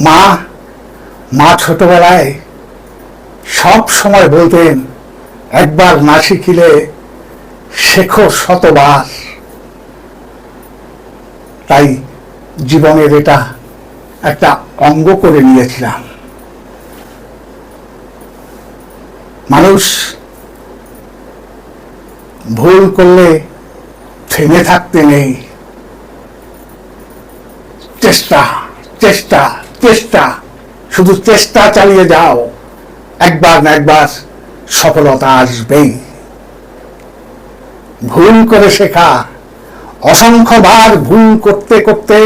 মা মা ছোটবেলায় সব সময় বলতেন, একবার না শিখিলে শেখো শতবার। তাই জীবনের এটা একটা অঙ্গ করে নিয়েছিলাম। মানুষ ভুল করলে থেমে থাকতে নেই, চেষ্টা চেষ্টা চেষ্টা, শুধু চেষ্টা চালিয়ে যাও, একবার না একবার সফলতা আসবেই। ভুল করে শেখা, অসংখ্যবার ভুল করতে করতে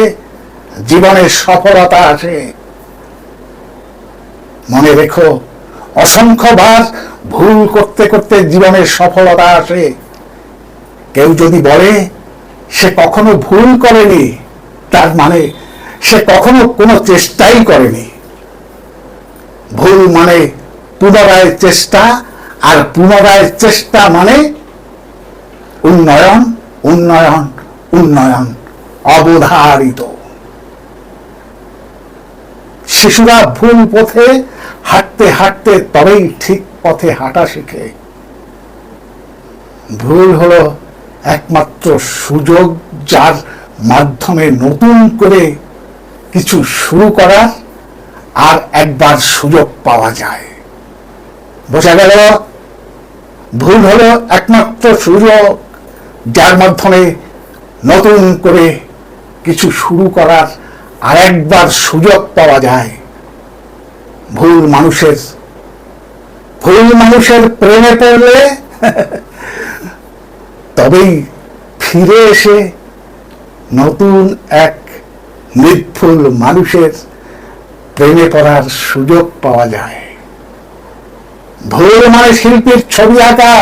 জীবনে সফলতা আসে। মনে রেখো, অসংখ্যবার ভুল করতে করতে জীবনে সফলতা আসে। কেউ যদি বলে সে কখনো ভুল করেনি, তার মানে সে কখনো কোনো চেষ্টাই করেনি। ভুল মানে পুনরায় চেষ্টা, আর পুনরায় চেষ্টা মানে উন্নয়ন উন্নয়ন উন্নয়ন অবধারিত। শিশুরা ভুল পথে হাঁটতে হাঁটতে তবেই ঠিক পথে হাঁটা শেখে। ভুল হলো একমাত্র সুযোগ, যার মাধ্যমে নতুন করে কিছু শুরু করার আর একবার সুযোগ পাওয়া যায়। বোঝা গেল? ভুল হলো একমাত্র সুযোগ, যার মাধ্যমে নতুন করে কিছু শুরু করার আর একবার সুযোগ পাওয়া যায়। ভুল মানুষের প্রেমে পড়লে তবেই ফিরে এসে নতুন এক নির্ভুল মানুষের প্রেমে পড়ার সুযোগ পাওয়া যায়। ভুল মানে শিল্পীর ছবি আঁকা,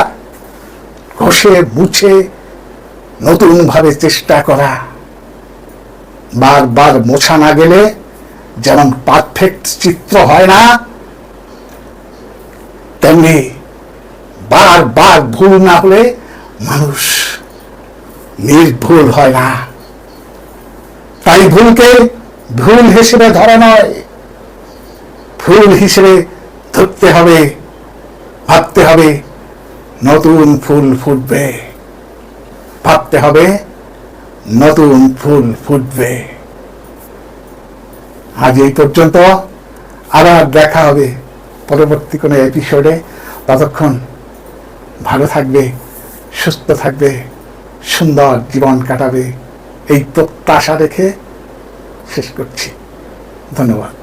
ঘষে মুছে নতুন ভাবে চেষ্টা করা। বারবার মোছা না গেলে যেমন পারফেক্ট চিত্র হয় না, তেমনি বারবার ভুল না হলে মানুষ নির্ভুল হয় না। তাই ভুলকে ভুল হিসেবে ধরা নয়, ভুল হিসেবে ধরতে হবে, ভাবতে হবে নতুন ফুল ফুটবে, ভাবতে হবে নতুন ফুল ফুটবে। আজ এই পর্যন্ত, আবার দেখা হবে পরবর্তী কোনো এপিসোডে। ততক্ষণ ভালো থাকবে, সুস্থ থাকবে, সুন্দর জীবন কাটাবে, এই প্রত্যাশা রেখে শেষ করছি। ধন্যবাদ।